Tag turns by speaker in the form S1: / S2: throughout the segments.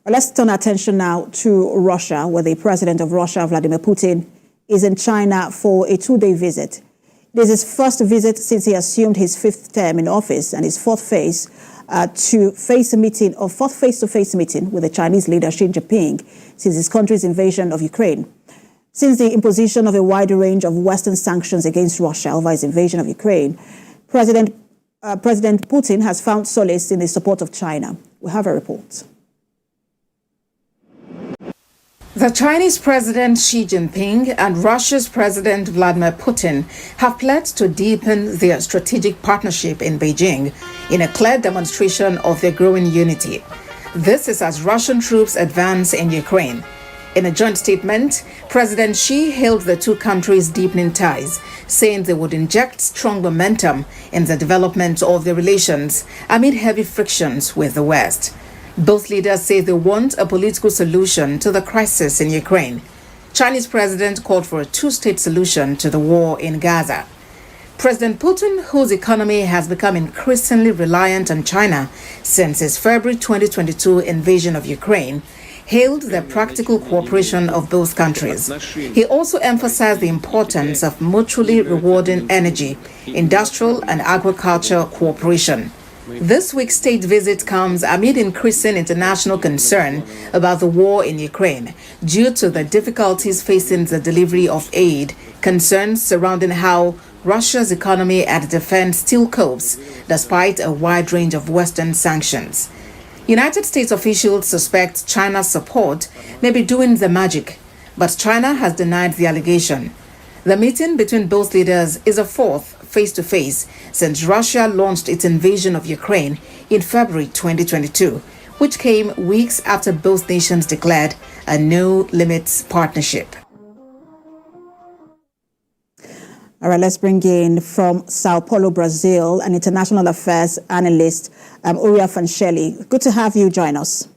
S1: Let's turn our attention now to Russia, where the president of Russia, Vladimir Putin, is in China for a 2-day visit. This is his first visit since he assumed his 5th term in office and his fourth face-to-face meeting with the Chinese leader Xi Jinping since his country's invasion of Ukraine. Since the imposition of a wide range of Western sanctions against Russia over his invasion of Ukraine, President Putin has found solace in the support of China. We have a report.
S2: The Chinese President Xi Jinping and Russia's President Vladimir Putin have pledged to deepen their strategic partnership in Beijing in a clear demonstration of their growing unity. This is as Russian troops advance in Ukraine. In a joint statement, President Xi hailed the two countries' deepening ties, saying they would inject strong momentum in the development of their relations amid heavy frictions with the West. Both leaders say they want a political solution to the crisis in Ukraine. Chinese president called for a two-state solution to the war in Gaza. President Putin, whose economy has become increasingly reliant on China since his February 2022 invasion of Ukraine, hailed the practical cooperation of both countries. He also emphasized the importance of mutually rewarding energy, industrial and agriculture cooperation. This week's state visit comes amid increasing international concern about the war in Ukraine due to the difficulties facing the delivery of aid, concerns surrounding how Russia's economy and defense still copes despite a wide range of Western sanctions. United States officials suspect China's support may be doing the magic, but China has denied the allegation. The meeting between both leaders is a fourth face-to-face since Russia launched its invasion of Ukraine in February 2022, which came weeks after both nations declared a no-limits partnership.
S1: All right, let's bring in from Sao Paulo, Brazil, an international affairs analyst, Uriah Fancheli. Good to have you join us.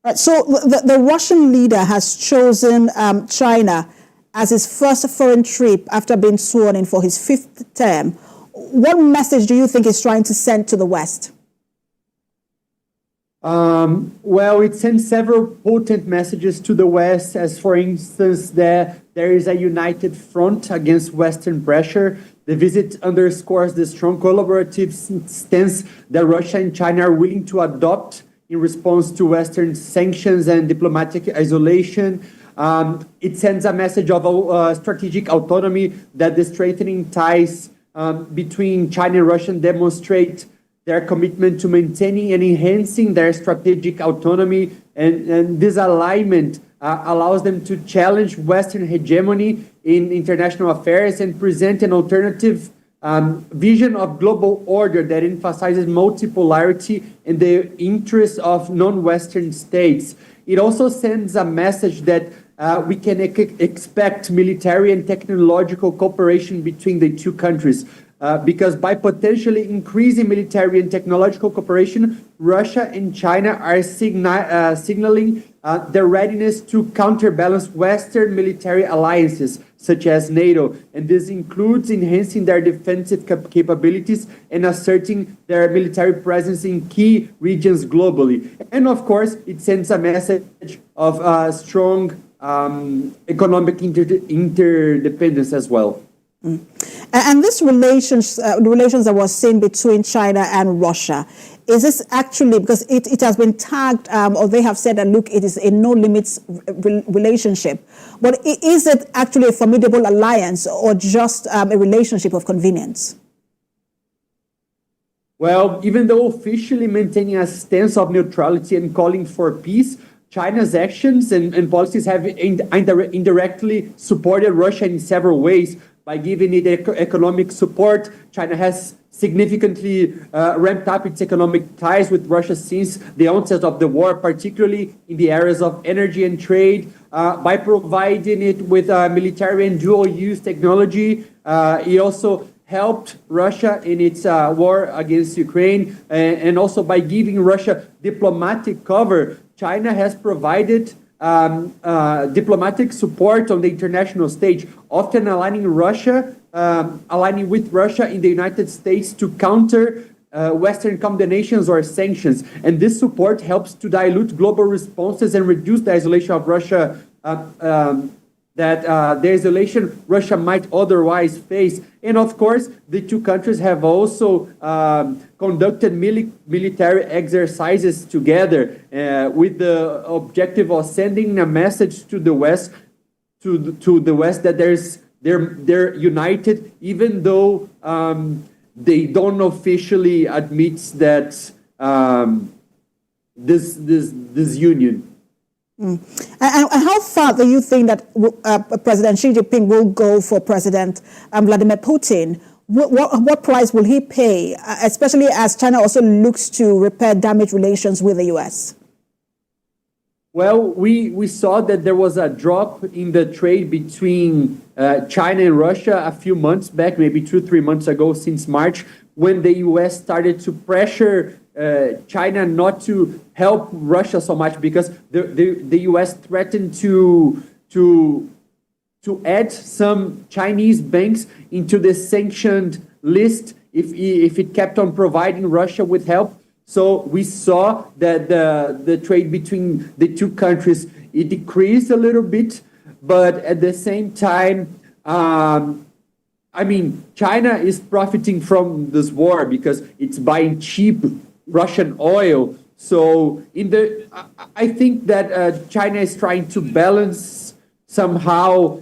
S1: All right, so the Russian leader has chosen China as his first foreign trip after being sworn in for his 5th term. What message do you think he's trying to send to the West?
S3: Well, it sends several potent messages to the West, as for instance, there is a united front against Western pressure. The visit underscores the strong collaborative stance that Russia and China are willing to adopt in response to Western sanctions and diplomatic isolation. It sends a message of strategic autonomy that the strengthening ties between China and Russia demonstrate their commitment to maintaining and enhancing their strategic autonomy, and this alignment allows them to challenge Western hegemony in international affairs and present an alternative vision of global order that emphasizes multipolarity and the interests of non-Western states. It also sends a message that we can expect military and technological cooperation between the two countries. Because by potentially increasing military and technological cooperation, Russia and China are signaling their readiness to counterbalance Western military alliances, such as NATO. And this includes enhancing their defensive capabilities and asserting their military presence in key regions globally. And of course, it sends a message of strong economic interdependence as well.
S1: And this relations that was seen between China and Russia, is this actually, because it has been tagged, or they have said that, look, it is a no-limits relationship, but is it actually a formidable alliance or just a relationship of convenience?
S3: Well, even though officially maintaining a stance of neutrality and calling for peace, China's actions and policies have indirectly supported Russia in several ways. By giving it economic support, China has significantly ramped up its economic ties with Russia since the onset of the war, particularly in the areas of energy and trade. By providing it with military and dual-use technology, it also helped Russia in its war against Ukraine. And also by giving Russia diplomatic cover, China has provided diplomatic support on the international stage, often aligning with Russia in the United States to counter Western condemnations or sanctions. And this support helps to dilute global responses and reduce the isolation of Russia, the isolation Russia might otherwise face. And of course, the two countries have also conducted military exercises together with the objective of sending a message to the West, that they're united, even though they don't officially admit that this union.
S1: And how far do you think that President Xi Jinping will go for President Vladimir Putin? What price will he pay, especially as China also looks to repair damaged relations with the U.S.?
S3: Well, we saw that there was a drop in the trade between China and Russia a few months back, maybe 2-3 months ago, since March, when the U.S. started to pressure China not to help Russia so much, because the U.S. threatened to add some Chinese banks into the sanctioned list if it kept on providing Russia with help. So we saw that the trade between the two countries, it decreased a little bit, but at the same time, China is profiting from this war because it's buying cheap Russian oil. So I think that China is trying to balance somehow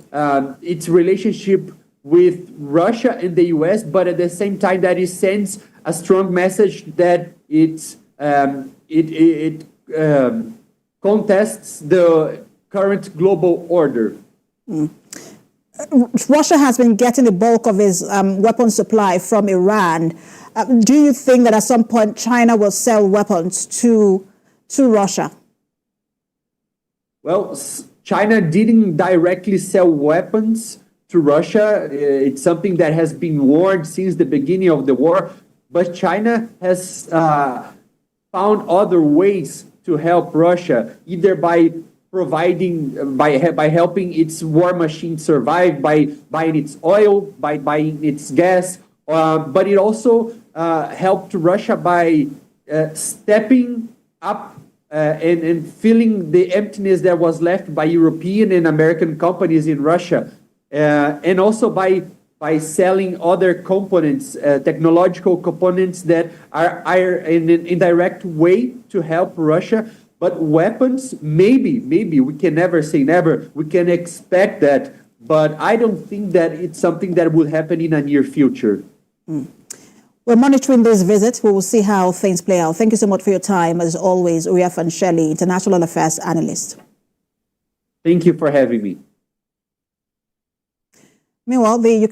S3: its relationship with Russia and the U.S., but at the same time that it sends a strong message that it contests the current global order.
S1: Russia has been getting the bulk of its weapon supply from Iran. Do you think that at some point China will sell weapons to Russia?
S3: Well, China didn't directly sell weapons to Russia. It's something that has been warned since the beginning of the war. But China has found other ways to help Russia, either by providing, by helping its war machine survive, by buying its oil, by buying its gas. But it also helped Russia by stepping up and filling the emptiness that was left by European and American companies in Russia, and also by selling other components, technological components that are in an indirect way to help Russia. But weapons, maybe, we can never say never. We can expect that, but I don't think that it's something that will happen in a near future.
S1: We're monitoring this visit. We will see how things play out. Thank you so much for your time. As always, Uriah Fansheli, International Affairs Analyst.
S3: Thank you for having me.
S1: Meanwhile, the